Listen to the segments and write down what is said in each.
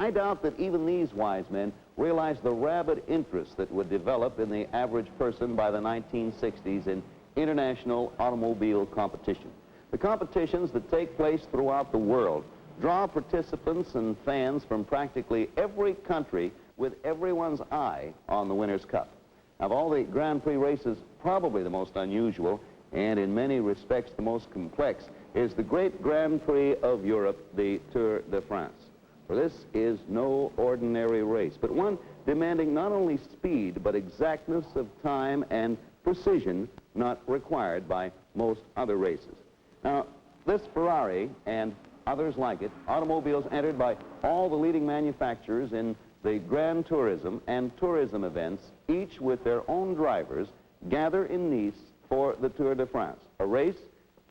I doubt that even these wise men realized the rabid interest that would develop in the average person by the 1960s in international automobile competition. The competitions that take place throughout the world draw participants and fans from practically every country, with everyone's eye on the Winners' Cup. Of all the Grand Prix races, probably the most unusual and in many respects the most complex is the great Grand Prix of Europe, the Tour de France. For this is no ordinary race, but one demanding not only speed, but exactness of time and precision not required by most other races. Now, this Ferrari and others like it, automobiles entered by all the leading manufacturers in the Grand Tourism and tourism events, each with their own drivers, gather in Nice for the Tour de France, a race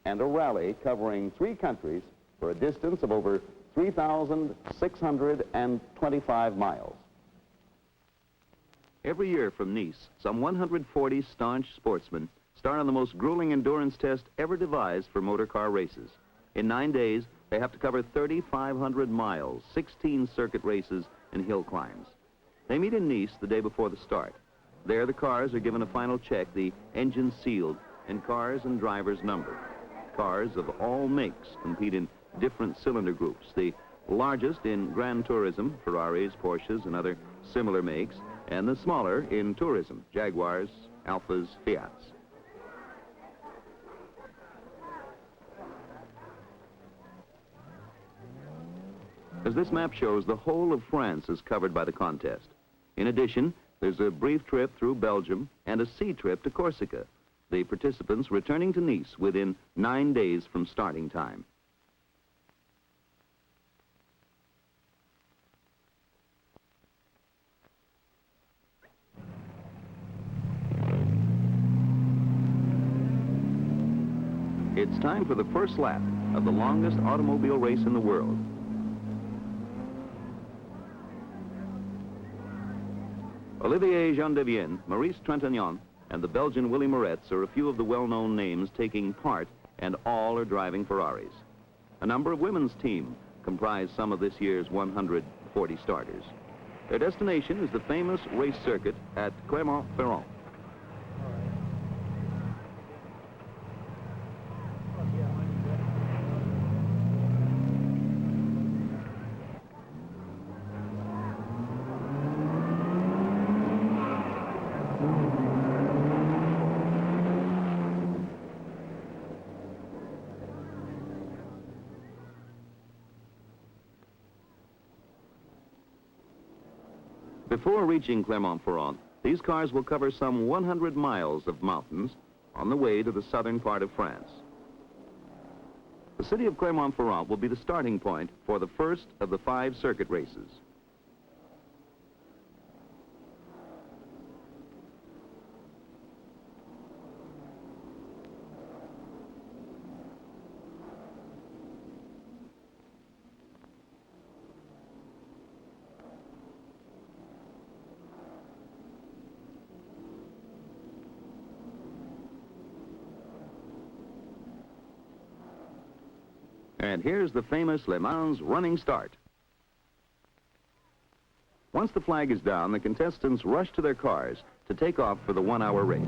and a rally covering 3 countries for a distance of over 3,625 miles. Every year from Nice, some 140 staunch sportsmen start on the most grueling endurance test ever devised for motor car races. In 9 days, they have to cover 3,500 miles, 16 circuit races, and hill climbs. They meet in Nice the day before the start. There, the cars are given a final check, the engines sealed, and cars and drivers numbered. Cars of all makes compete in different cylinder groups, the largest in Grand Tourism, Ferraris, Porsches, and other similar makes, and the smaller in tourism, Jaguars, Alfas, Fiats. As this map shows, the whole of France is covered by the contest. In addition, there's a brief trip through Belgium and a sea trip to Corsica, the participants returning to Nice within 9 days from starting time. It's time for the first lap of the longest automobile race in the world. Olivier Gendevien, Mairesse Trintignant, and the Belgian Willie Mairesse are a few of the well-known names taking part, and all are driving Ferraris. A number of women's teams comprise some of this year's 140 starters. Their destination is the famous race circuit at Clermont-Ferrand. Before reaching Clermont-Ferrand, these cars will cover some 100 miles of mountains on the way to the southern part of France. The city of Clermont-Ferrand will be the starting point for the first of the 5 circuit races. And here's the famous Le Mans running start. Once the flag is down, the contestants rush to their cars to take off for the 1-hour race.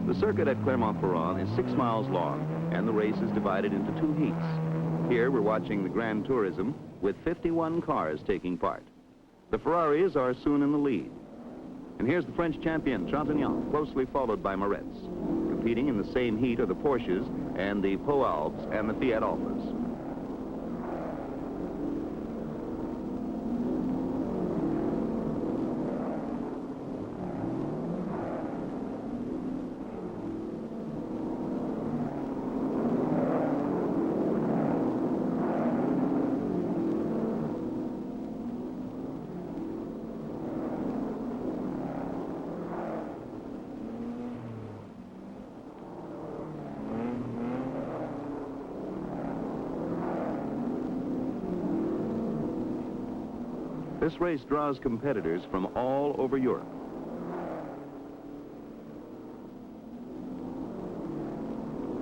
The circuit at Clermont-Ferrand is 6 miles long, and the race is divided into 2 heats. Here we're watching the Grand Tourism with 51 cars taking part. The Ferraris are soon in the lead. And here's the French champion, Trintignant, closely followed by Mairesse. Competing in the same heat are the Porsches and the Pau Alpes and the Fiat Alphas. This race draws competitors from all over Europe.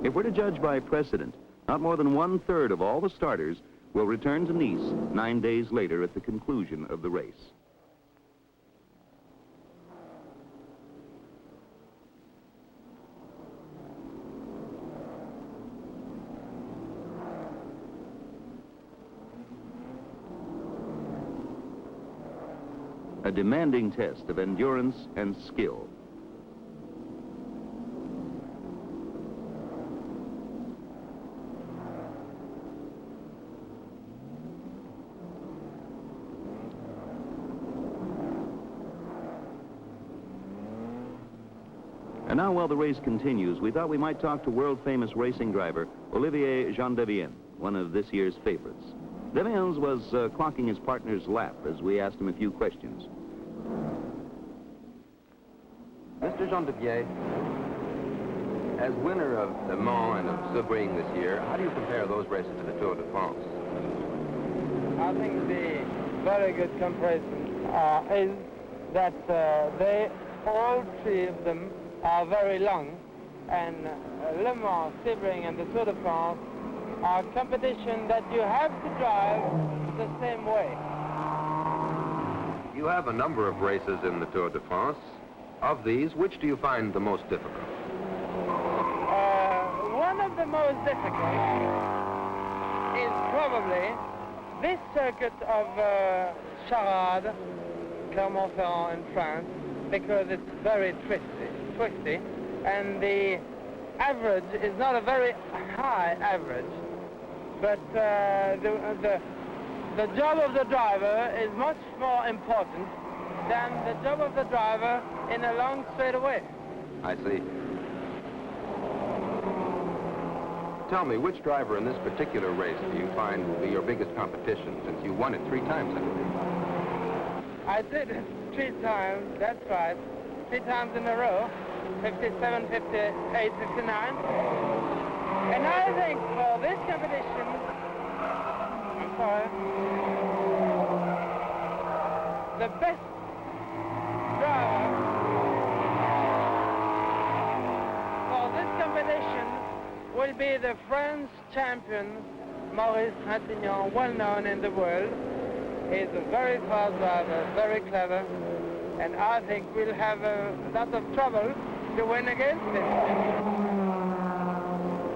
If we're to judge by precedent, Not more than 1/3 of all the starters will return to Nice 9 days later at the conclusion of the race. A demanding test of endurance and skill. And now, while the race continues, we thought we might talk to world-famous racing driver Olivier Gendevien, one of this year's favorites. Deviens was clocking his partner's lap as we asked him a few questions. Mr. Gendevien, as winner of Le Mans and of Sebring this year, how do you compare those races to the Tour de France? I think the very good comparison is that they, all three of them, are very long, and Le Mans, Sebring, and the Tour de France are competition that you have to drive the same way. You have a number of races in the Tour de France. Of these, which do you find the most difficult? One of the most difficult is probably this circuit of Charade, Clermont-Ferrand in France, because it's very twisty, and the average is not a very high average. But the job of the driver is much more important than the job of the driver in a long straightaway. I see. Tell me, which driver in this particular race do you find will be your biggest competition, since you won it 3 times, I believe? I did it 3 times, that's right. 3 times in a row, 57, 58, 59. And I think for this competition, I'm sorry, the best driver for this competition will be the French champion, Mairesse, well known in the world. He's a very fast driver, very clever, and I think we'll have a lot of trouble to win against him.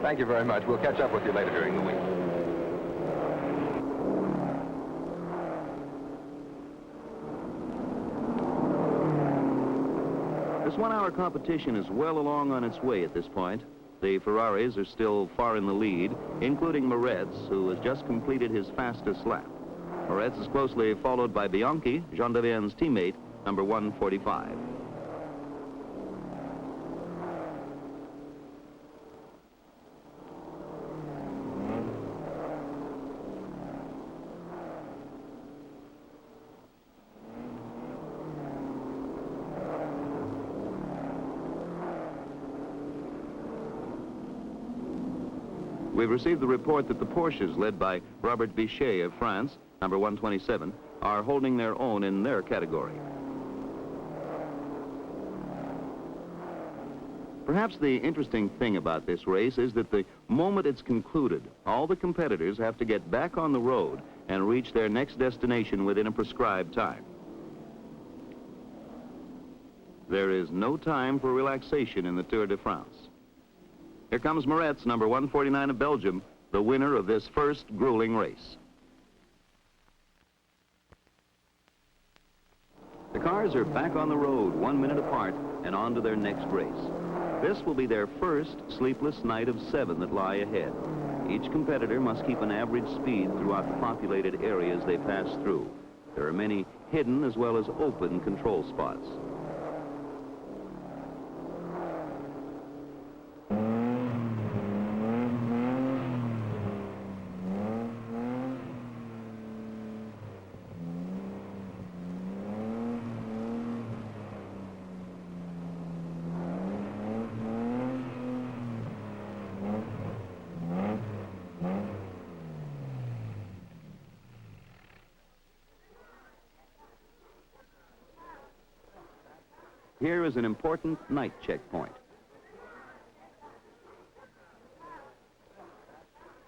Thank you very much. We'll catch up with you later during the week. This one-hour competition is well along on its way at this point. The Ferraris are still far in the lead, including Mairesse, who has just completed his fastest lap. Mairesse is closely followed by Bianchi, Gendevien's teammate, number 145. We've received the report that the Porsches, led by Robert Vichet of France, number 127, are holding their own in their category. Perhaps the interesting thing about this race is that the moment it's concluded, all the competitors have to get back on the road and reach their next destination within a prescribed time. There is no time for relaxation in the Tour de France. Here comes Mairesse, number 149 of Belgium, the winner of this first grueling race. The cars are back on the road 1 minute apart and on to their next race. This will be their first sleepless night of 7 that lie ahead. Each competitor must keep an average speed throughout the populated areas they pass through. There are many hidden as well as open control spots. Here is an important night checkpoint.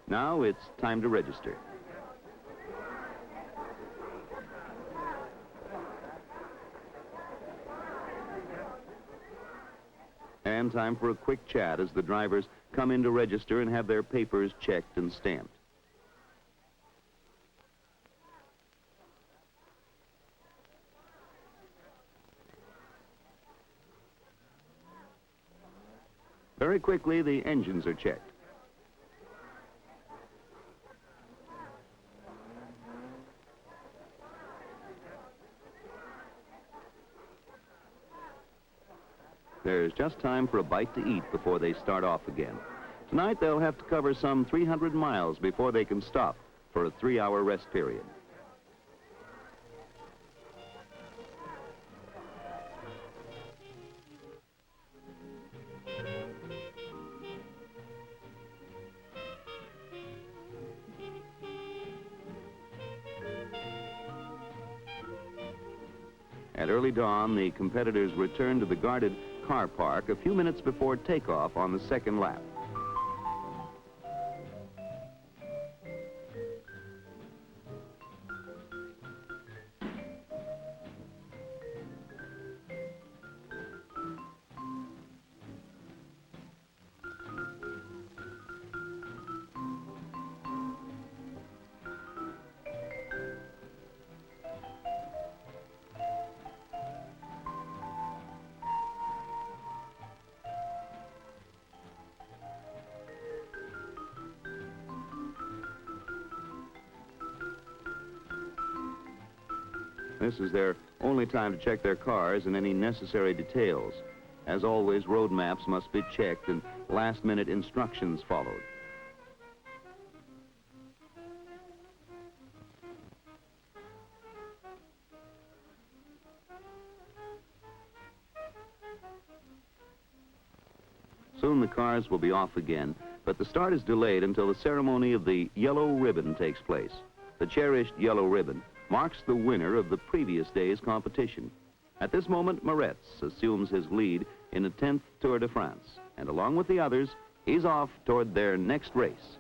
Now it's time to register. And time for a quick chat as the drivers come in to register and have their papers checked and stamped. Very quickly, the engines are checked. There's just time for a bite to eat before they start off again. Tonight, they'll have to cover some 300 miles before they can stop for a 3-hour rest period. At early dawn, the competitors return to the guarded car park a few minutes before takeoff on the second lap. This is their only time to check their cars and any necessary details. As always, road maps must be checked and last-minute instructions followed. Soon the cars will be off again, but the start is delayed until the ceremony of the yellow ribbon takes place. The cherished yellow ribbon marks the winner of the previous day's competition. At this moment, Mairesse assumes his lead in the 10th Tour de France, and along with the others, he's off toward their next race.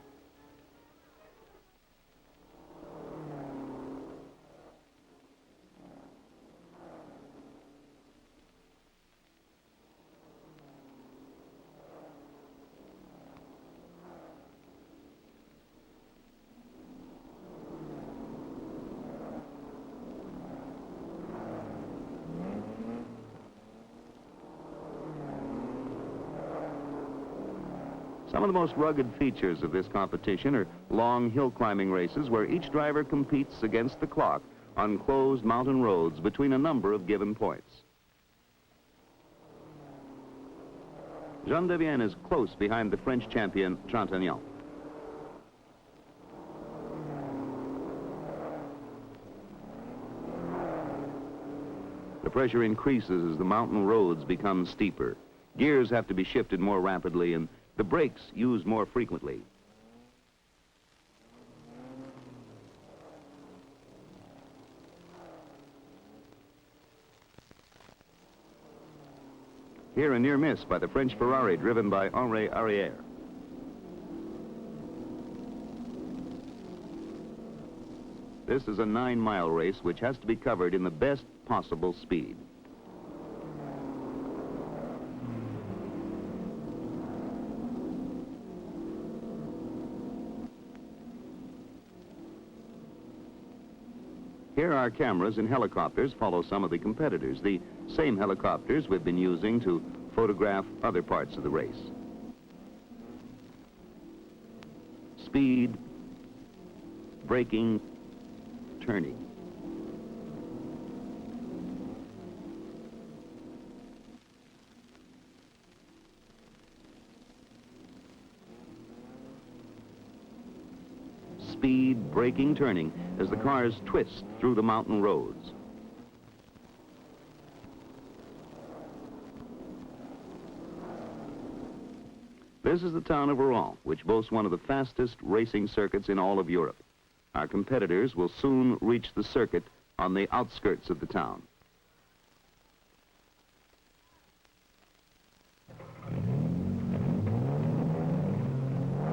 Some of the most rugged features of this competition are long hill climbing races where each driver competes against the clock on closed mountain roads between a number of given points. Jean Devienne is close behind the French champion, Trentagnan. The pressure increases as the mountain roads become steeper. Gears have to be shifted more rapidly and the brakes used more frequently. Here a near miss by the French Ferrari driven by Henri Arrière. This is a 9-mile race which has to be covered in the best possible speed. Here our cameras and helicopters follow some of the competitors, the same helicopters we've been using to photograph other parts of the race. Speed, braking, turning. Speed, braking, turning as the cars twist through the mountain roads. This is the town of Rouen, which boasts one of the fastest racing circuits in all of Europe. Our competitors will soon reach the circuit on the outskirts of the town.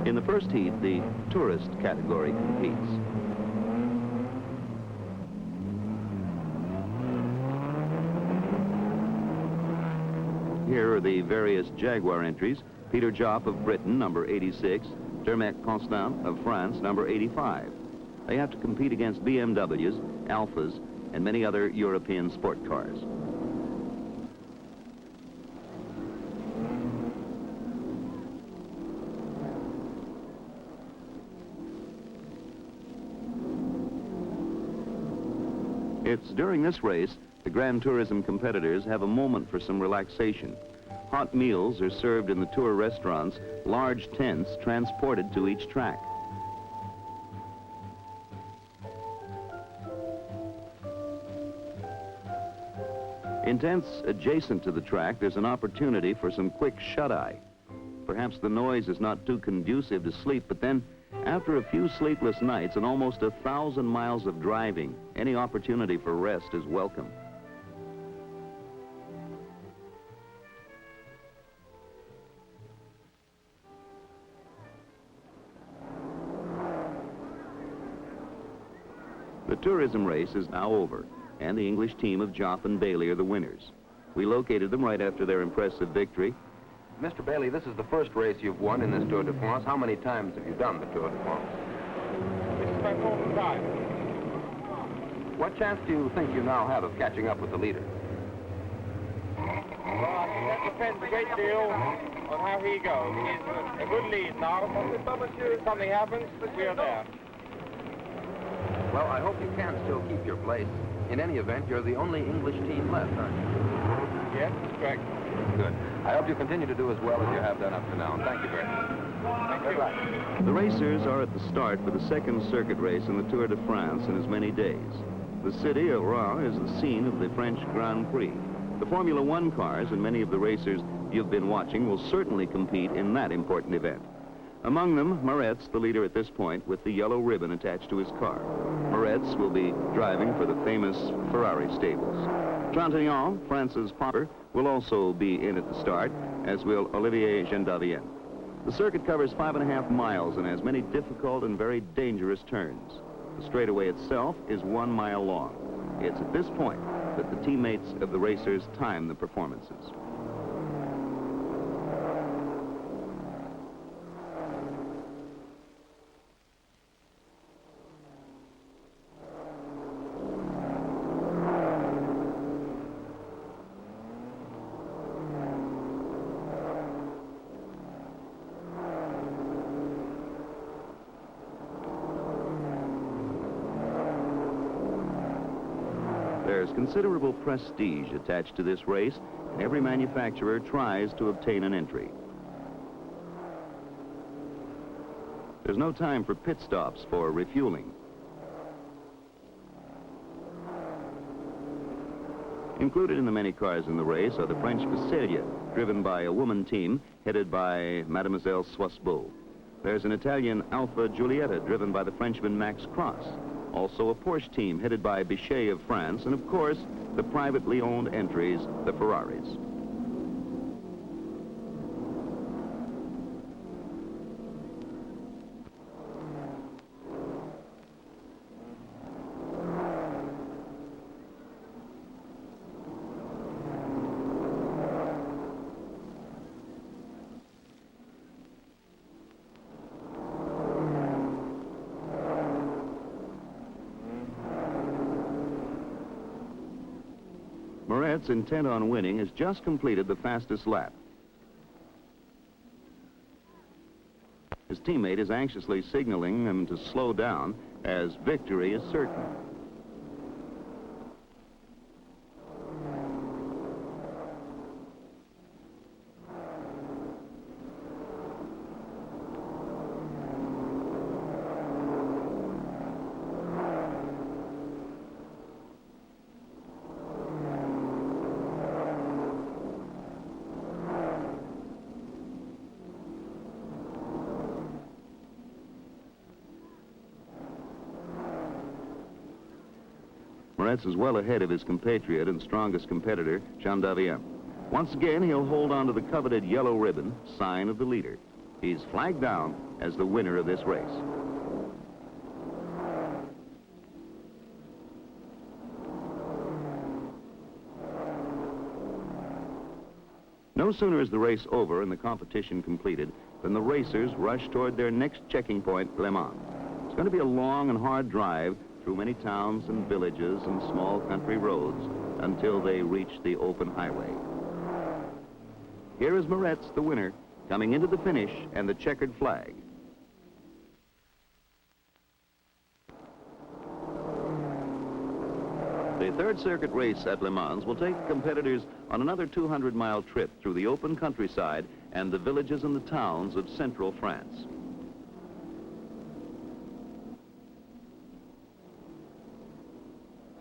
In the first heat, the tourist category competes. Here are the various Jaguar entries. Peter Jopp of Britain, number 86. Dermot Constant of France, number 85. They have to compete against BMWs, Alphas, and many other European sport cars. It's during this race the Grand Tourism competitors have a moment for some relaxation. Hot meals are served in the tour restaurants, large tents transported to each track. In tents adjacent to the track, there's an opportunity for some quick shut-eye. Perhaps the noise is not too conducive to sleep, but then, after a few sleepless nights and almost 1,000 miles of driving, any opportunity for rest is welcome. The tourism race is now over, and the English team of Jopp and Bailey are the winners. We located them right after their impressive victory. Mr. Bailey, this is the first race you've won in this Tour de France. How many times have you done the Tour de France? This is my fourth time. What chance do you think you now have of catching up with the leader? Well, I think that depends a great deal on how he goes. He's a good lead now. If something happens, we are there. Well, I hope you can still keep your place. In any event, you're the only English team left, aren't you? Yes, correct. Good. I hope you continue to do as well as you have done up to now. Thank you very much. Thank you. The racers are at the start for the second circuit race in the Tour de France in as many days. The city of Reims is the scene of the French Grand Prix. The Formula One cars and many of the racers you've been watching will certainly compete in that important event. Among them, Mairesse, the leader at this point, with the yellow ribbon attached to his car. Mairesse will be driving for the famous Ferrari stables. 31, France's Popper, will also be in at the start, as will Olivier Gendavien. The circuit covers 5.5 miles and has many difficult and very dangerous turns. The straightaway itself is 1 mile long. It's at this point that the teammates of the racers time the performances. There's considerable prestige attached to this race, and every manufacturer tries to obtain an entry. There's no time for pit stops for refueling. Included in the many cars in the race are the French Berger, driven by a woman team headed by Mademoiselle Soisbeau. There's an Italian Alfa Giulietta driven by the Frenchman Max Cross. Also a Porsche team headed by Berger of France, and of course, the privately owned entries, the Ferraris. Mairesse, intent on winning, has just completed the fastest lap. His teammate is anxiously signaling him to slow down, as victory is certain. Mairesse is well ahead of his compatriot and strongest competitor, Gendavien. Once again, he'll hold on to the coveted yellow ribbon, sign of the leader. He's flagged down as the winner of this race. No sooner is the race over and the competition completed than the racers rush toward their next checking point, Le Mans. It's going to be a long and hard drive through many towns and villages and small country roads until they reach the open highway. Here is Mairesse, the winner, coming into the finish and the checkered flag. The third circuit race at Le Mans will take competitors on another 200-mile trip through the open countryside and the villages and the towns of central France.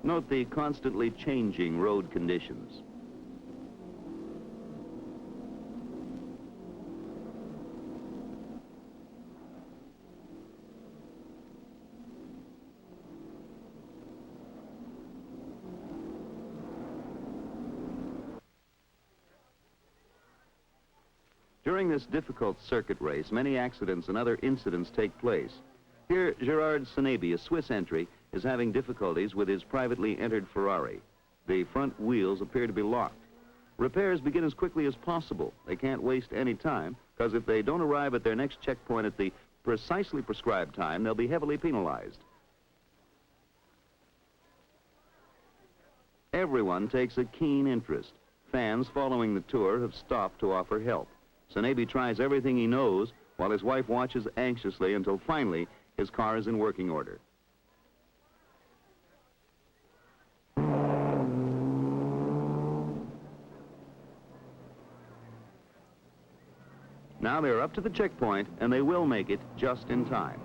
Note the constantly changing road conditions. During this difficult circuit race, many accidents and other incidents take place. Here, Gerard Senaby, a Swiss entry, is having difficulties with his privately entered Ferrari. The front wheels appear to be locked. Repairs begin as quickly as possible. They can't waste any time, because if they don't arrive at their next checkpoint at the precisely prescribed time, they'll be heavily penalized. Everyone takes a keen interest. Fans following the tour have stopped to offer help. Senaby tries everything he knows, while his wife watches anxiously until finally his car is in working order. Now they're up to the checkpoint, and they will make it just in time.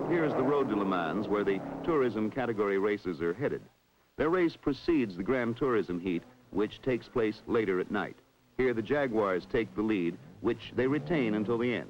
Here's the road to Le Mans, where the tourism category races are headed. Their race precedes the Grand Tourism heat, which takes place later at night. Here, the Jaguars take the lead, which they retain until the end.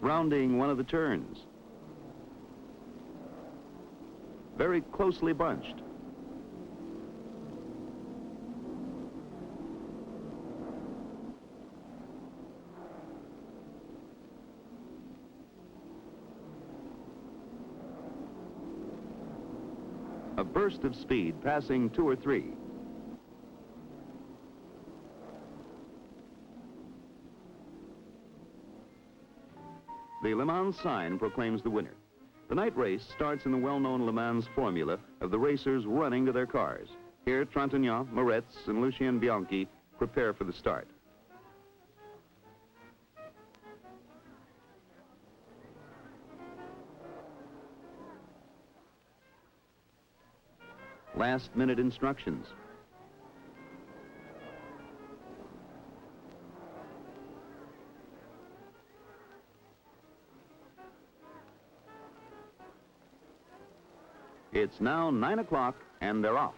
Rounding one of the turns. Very closely bunched. A burst of speed, passing 2 or 3. The Le Mans sign proclaims the winner. The night race starts in the well-known Le Mans formula of the racers running to their cars. Here, Trintignant, Mairesse, and Lucien Bianchi prepare for the start. Last-minute instructions. It's now 9 o'clock, and they're off.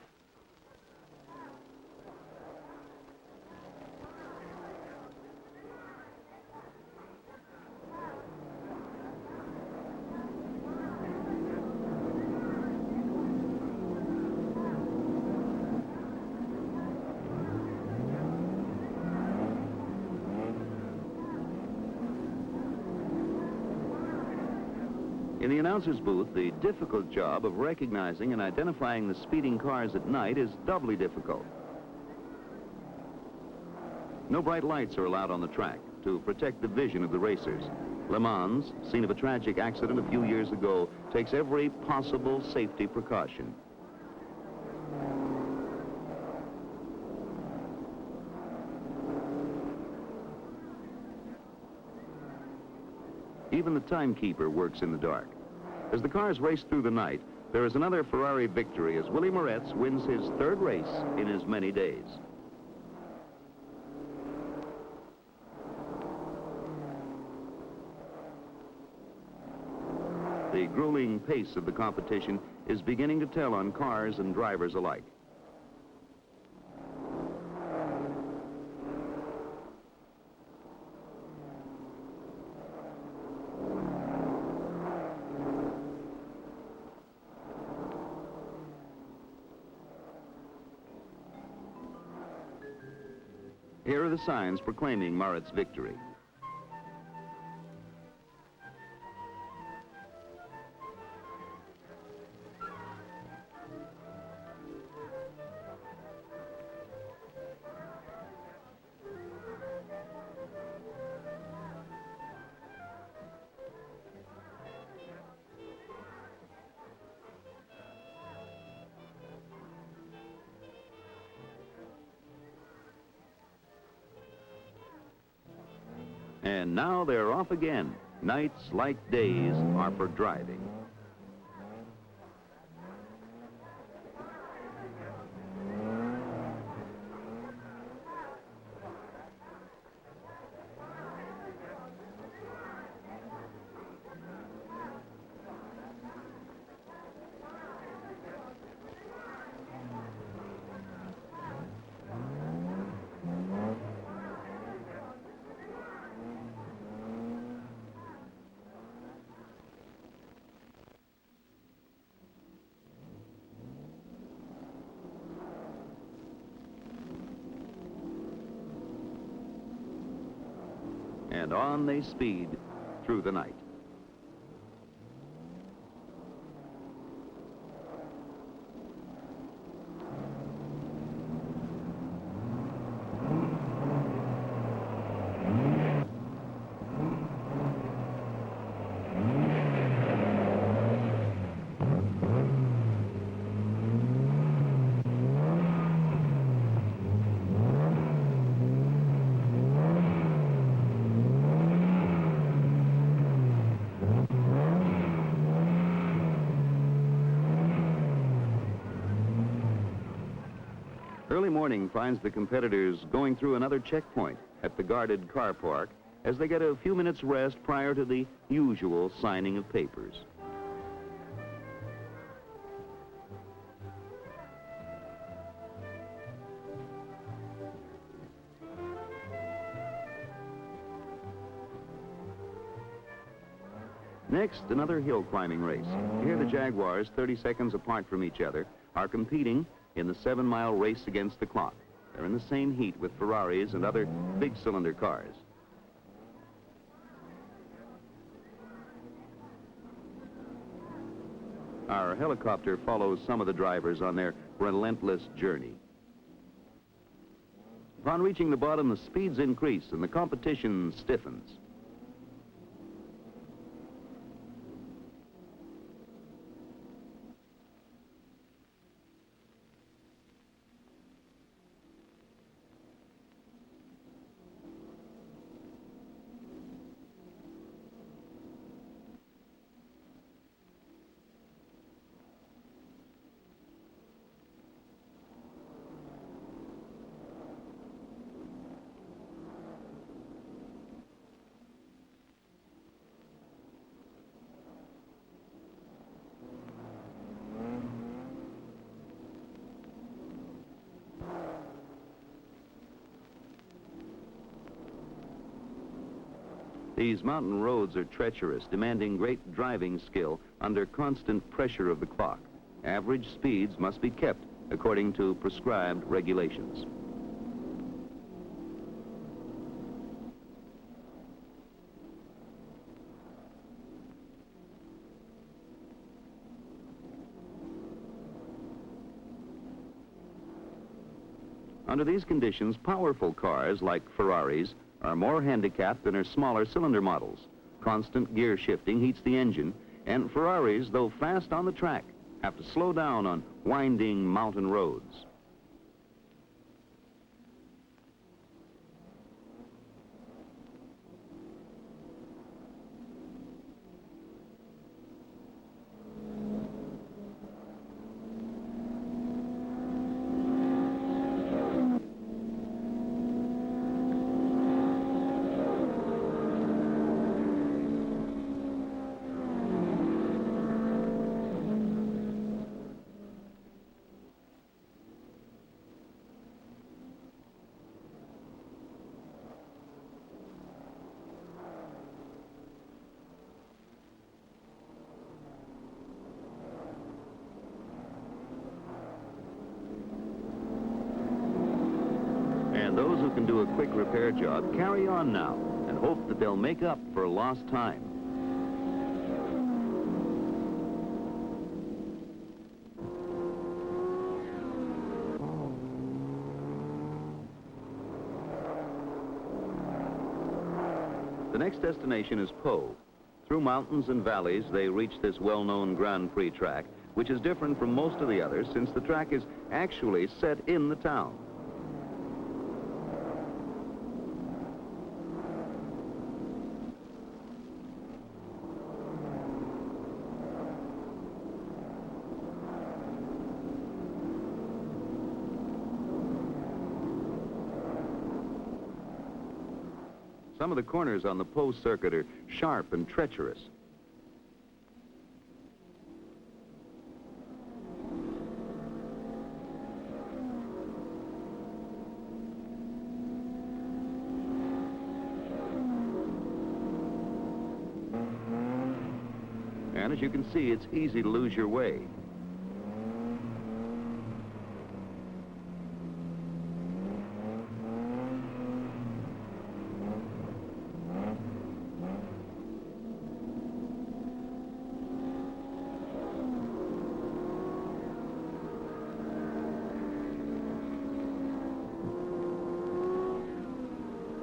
In the announcer's booth, the difficult job of recognizing and identifying the speeding cars at night is doubly difficult. No bright lights are allowed on the track to protect the vision of the racers. Le Mans, scene of a tragic accident a few years ago, takes every possible safety precaution. Even the timekeeper works in the dark. As the cars race through the night, there is another Ferrari victory as Willie Mairesse wins his third race in as many days. The grueling pace of the competition is beginning to tell on cars and drivers alike. Here are the signs proclaiming Mairette's victory. And now they're off again. Nights like days are for driving. And on they speed through the night. Early morning finds the competitors going through another checkpoint at the guarded car park as they get a few minutes rest prior to the usual signing of papers. Next, another hill climbing race. Here the Jaguars, 30 seconds apart from each other, are competing in the 7-mile race against the clock. They're in the same heat with Ferraris and other big-cylinder cars. Our helicopter follows some of the drivers on their relentless journey. Upon reaching the bottom, the speeds increase and the competition stiffens. These mountain roads are treacherous, demanding great driving skill under constant pressure of the clock. Average speeds must be kept according to prescribed regulations. Under these conditions, powerful cars like Ferraris are more handicapped than her smaller cylinder models. Constant gear shifting heats the engine, and Ferraris, though fast on the track, have to slow down on winding mountain roads. do a quick repair job carry on now and hope that they'll make up for lost time. The next destination is Pau. Through mountains and valleys, they reach this well-known Grand Prix track, which is different from most of the others since the track is actually set in the town. Some of the corners on the Pau circuit are sharp and treacherous. And as you can see, it's easy to lose your way.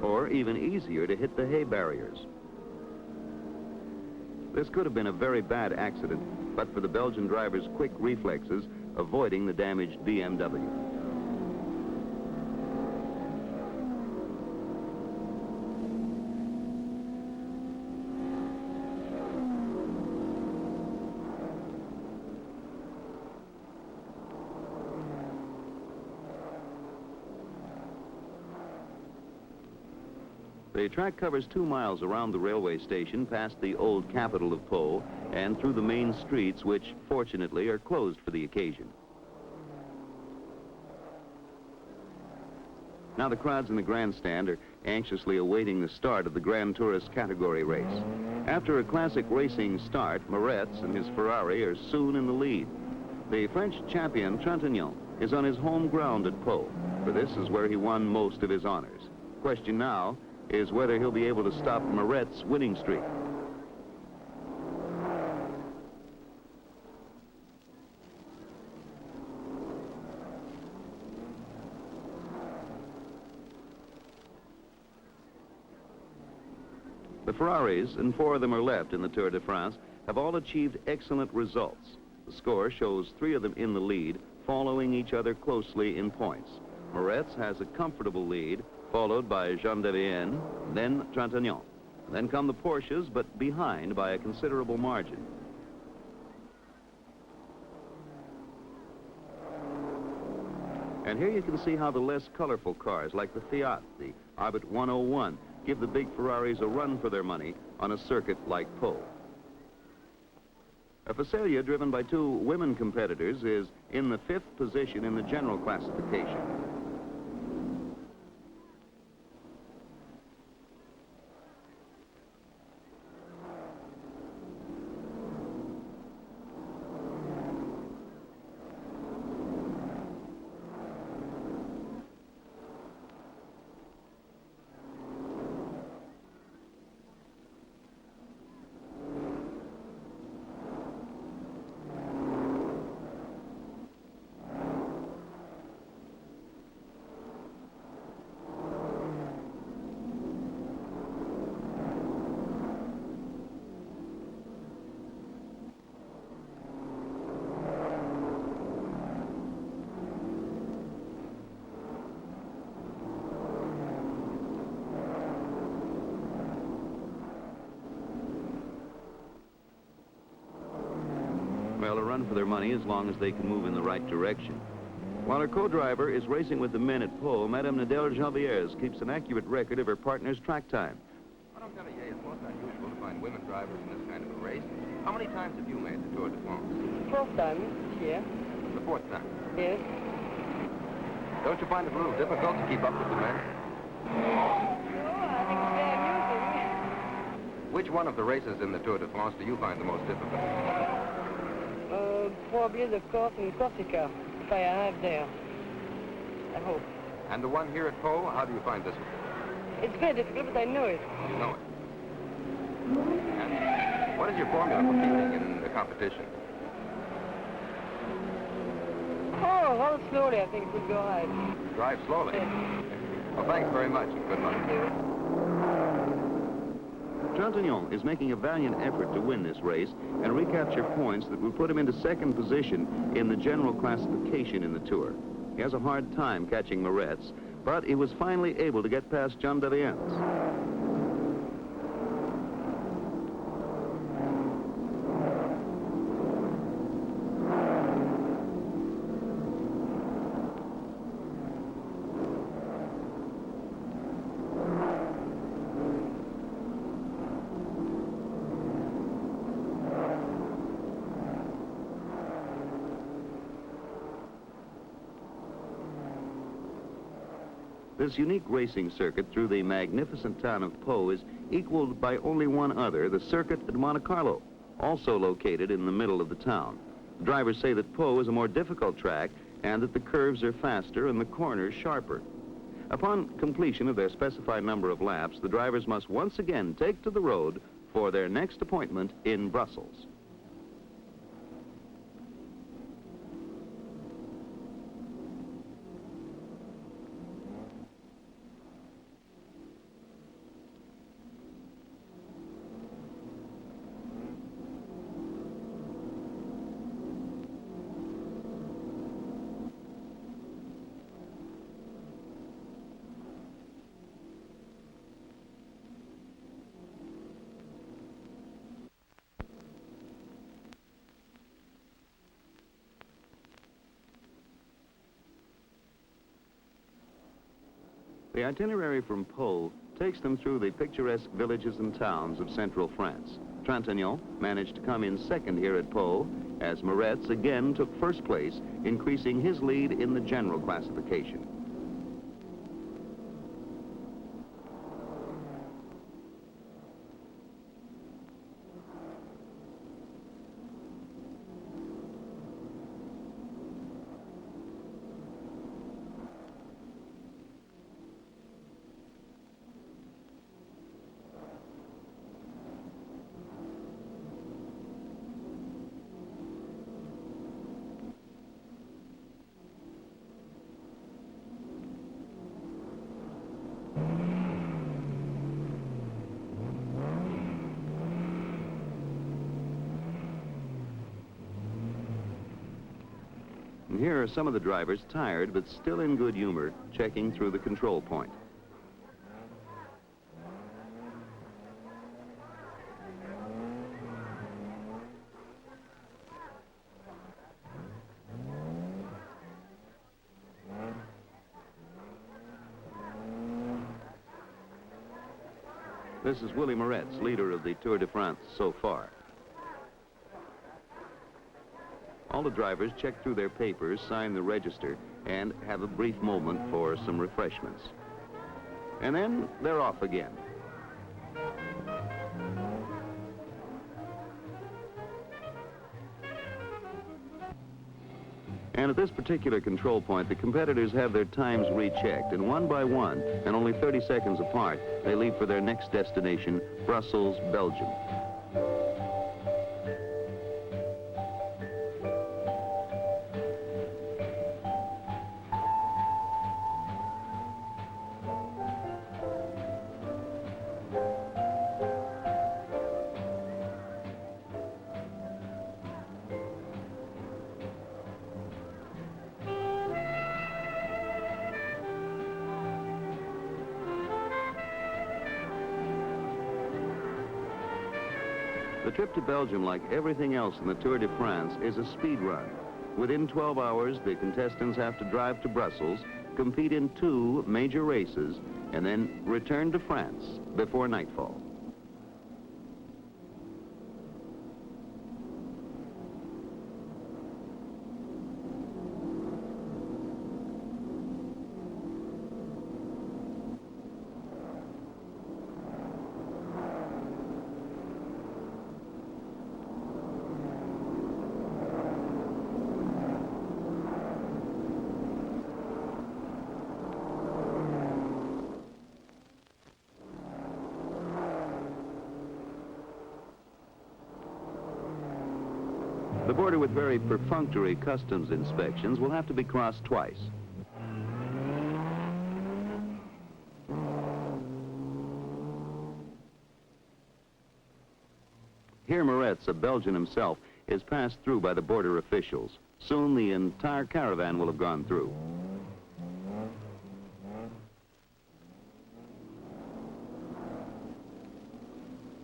Or even easier to hit the hay barriers. This could have been a very bad accident, but for the Belgian driver's quick reflexes, avoiding the damaged BMW. The track covers 2 miles around the railway station, past the old capital of Pau, and through the main streets, which, fortunately, are closed for the occasion. Now the crowds in the grandstand are anxiously awaiting the start of the Grand Tourist category race. After a classic racing start, Mairesse and his Ferrari are soon in the lead. The French champion, Trintignant, is on his home ground at Pau, for this is where he won most of his honors. Question now is whether he'll be able to stop Mairesse's winning streak. The Ferraris, and 4 of them are left in the Tour de France, have all achieved excellent results. The score shows 3 of them in the lead, following each other closely in points. Mairesse has a comfortable lead, followed by Jean Devienne, then Trintignant. Then come the Porsches, but behind by a considerable margin. And here you can see how the less colorful cars, like the Fiat, the Arbit 101, give the big Ferraris a run for their money on a circuit like Pau. A Facelia driven by 2 women competitors is in the 5th position in the general classification. Well, a run for their money as long as they can move in the right direction. While her co-driver is racing with the men at Pau, Madame Nadel-Janviers keeps an accurate record of her partner's track time. Madame Gallier, it's most unusual to find women drivers in this kind of a race. How many times have you made the Tour de France? 4 times here. The 4th time. Yes. Don't you find it a little difficult to keep up with the men? No, I think it's very amusing. Which one of the races in the Tour de France do you find the most difficult? Probably the course in Corsica, if I arrive there. I hope. And the one here at Pau, how do you find this one? It's very difficult, but I know it. You know it. And what is your formula for keeping in the competition? Oh, rather slowly, I think it would be all right. Drive slowly. Yes. Well, thanks very much and good luck. Thank you. Trintignant is making a valiant effort to win this race and recapture points that will put him into second position in the general classification in the Tour. He has a hard time catching Mairesse, but he was finally able to get past John Deviens. This unique racing circuit through the magnificent town of Pau is equaled by only one other, the circuit at Monte Carlo, also located in the middle of the town. The drivers say that Pau is a more difficult track and that the curves are faster and the corners sharper. Upon completion of their specified number of laps, the drivers must once again take to the road for their next appointment in Brussels. The itinerary from Pau takes them through the picturesque villages and towns of central France. Trintignant managed to come in second here at Pau, as Mairesse again took first place, increasing his lead in the general classification. And here are some of the drivers, tired but still in good humor, checking through the control point. This is Willie Mairesse, leader of the Tour de France so far. All the drivers check through their papers, sign the register, and have a brief moment for some refreshments. And then they're off again. And at this particular control point, the competitors have their times rechecked, and one by one, and only 30 seconds apart, they leave for their next destination, Brussels, Belgium. The trip to Belgium, like everything else in the Tour de France, is a speed run. Within 12 hours, the contestants have to drive to Brussels, compete in 2 major races, and then return to France before nightfall. The border with very perfunctory customs inspections will have to be crossed twice. Here Mairesse, a Belgian himself, is passed through by the border officials. Soon the entire caravan will have gone through.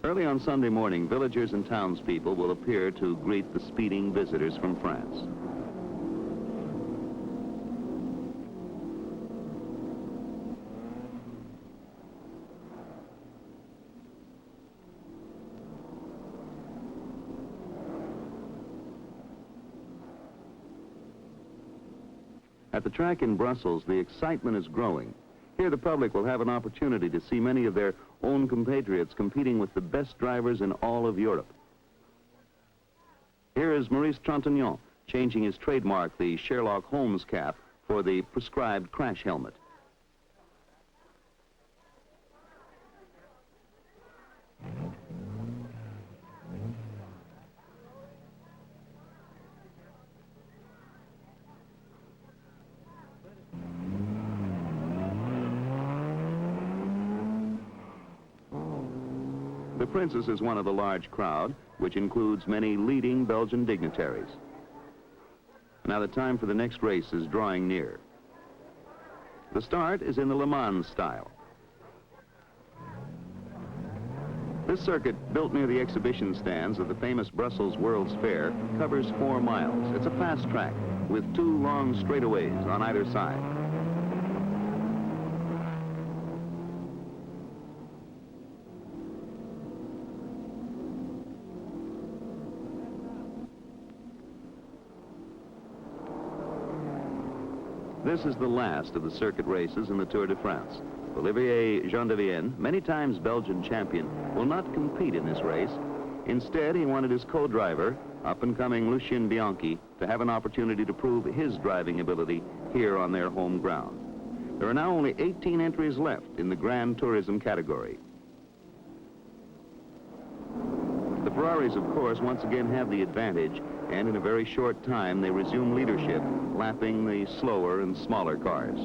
Early on Sunday morning, villagers and townspeople will appear to greet the speeding visitors from France. At the track in Brussels, the excitement is growing. Here the public will have an opportunity to see many of their own compatriots competing with the best drivers in all of Europe. Here is Maurice Trintignant changing his trademark, the Sherlock Holmes cap, for the prescribed crash helmet. The Princess is one of the large crowd, which includes many leading Belgian dignitaries. Now the time for the next race is drawing near. The start is in the Le Mans style. This circuit, built near the exhibition stands of the famous Brussels World's Fair, covers 4 miles. It's a fast track with 2 long straightaways on either side. This is the last of the circuit races in the Tour de France. Olivier Jean-de-Vienne, many times Belgian champion, will not compete in this race. Instead, he wanted his co-driver, up-and-coming Lucien Bianchi, to have an opportunity to prove his driving ability here on their home ground. There are now only 18 entries left in the Grand Tourism category. The Ferraris, of course, once again have the advantage, and in a very short time they resume leadership, lapping the slower and smaller cars.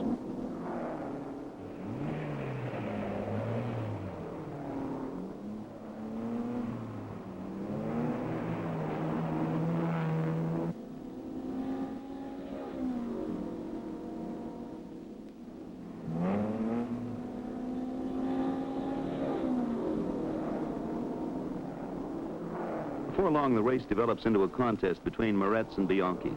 Before long, the race develops into a contest between Mairesse and Bianchi.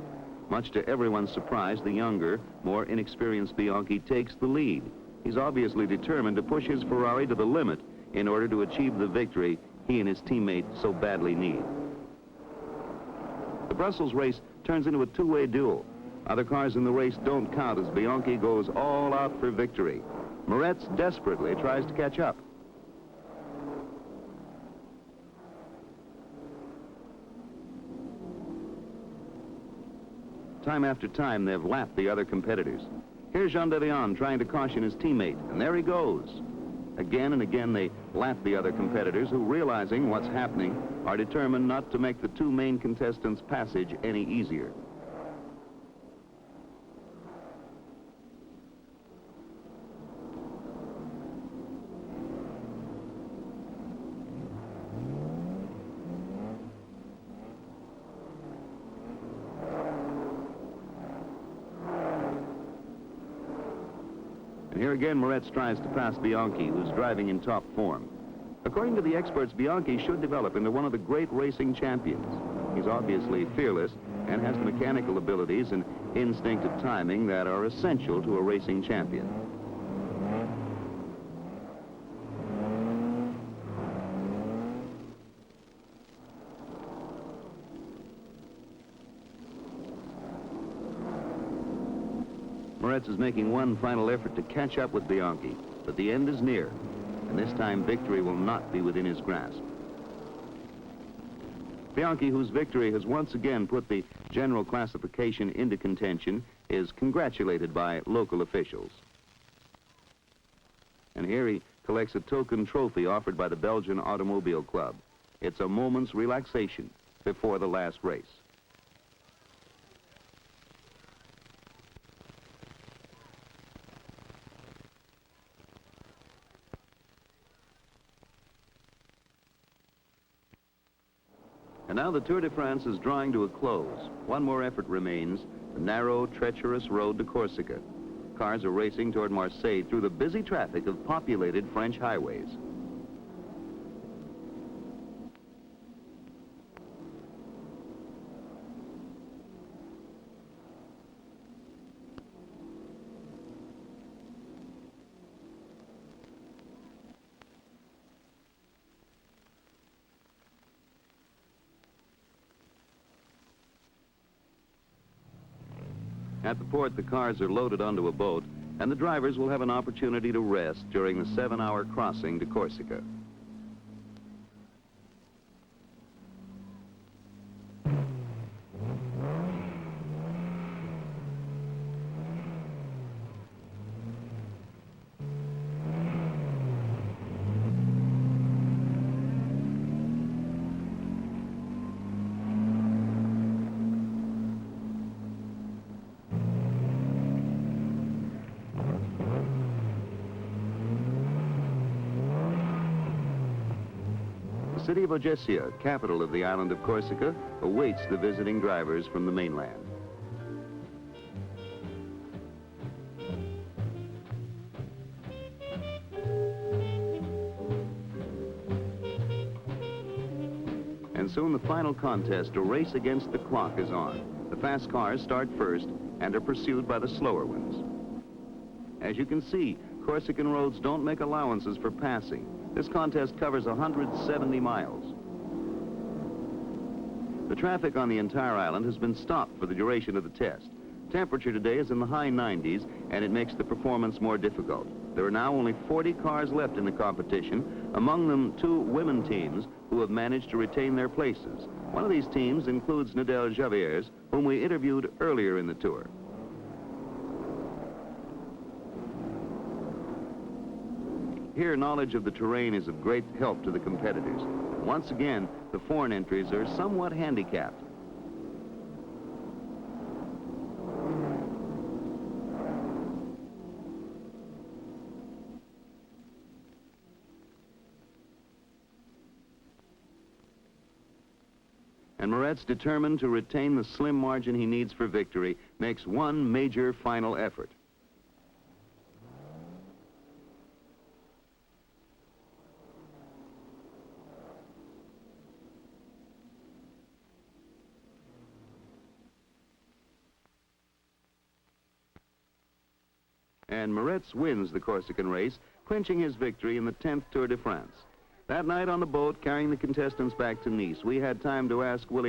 Much to everyone's surprise, the younger, more inexperienced Bianchi takes the lead. He's obviously determined to push his Ferrari to the limit in order to achieve the victory he and his teammate so badly need. The Brussels race turns into a two-way duel. Other cars in the race don't count as Bianchi goes all out for victory. Mairesse desperately tries to catch up. Time after time, they've lapped the other competitors. Here's Jean-de-Vienne trying to caution his teammate, and there he goes. Again and again, they lap the other competitors who, realizing what's happening, are determined not to make the 2 main contestants' passage any easier. Here again, Mairesse tries to pass Bianchi, who's driving in top form. According to the experts, Bianchi should develop into one of the great racing champions. He's obviously fearless and has the mechanical abilities and instinctive timing that are essential to a racing champion. Mairesse is making one final effort to catch up with Bianchi, but the end is near, and this time victory will not be within his grasp. Bianchi, whose victory has once again put the general classification into contention, is congratulated by local officials. And here he collects a token trophy offered by the Belgian Automobile Club. It's a moment's relaxation before the last race. And now the Tour de France is drawing to a close. One more effort remains, the narrow, treacherous road to Corsica. Cars are racing toward Marseille through the busy traffic of populated French highways. At the port, the cars are loaded onto a boat, and the drivers will have an opportunity to rest during the 7-hour crossing to Corsica. The city of Oggesia, capital of the island of Corsica, awaits the visiting drivers from the mainland. And soon the final contest, a race against the clock, is on. The fast cars start first and are pursued by the slower ones. As you can see, Corsican roads don't make allowances for passing. This contest covers 170 miles. The traffic on the entire island has been stopped for the duration of the test. Temperature today is in the high 90s, and it makes the performance more difficult. There are now only 40 cars left in the competition, among them 2 women teams who have managed to retain their places. One of these teams includes Nadège Javiers, whom we interviewed earlier in the tour. Here, knowledge of the terrain is of great help to the competitors. Once again, the foreign entries are somewhat handicapped. And Mairesse, determined to retain the slim margin he needs for victory, makes one major final effort. And Mairesse wins the Corsican race, clinching his victory in the 10th Tour de France. That night on the boat carrying the contestants back to Nice, we had time to ask Willie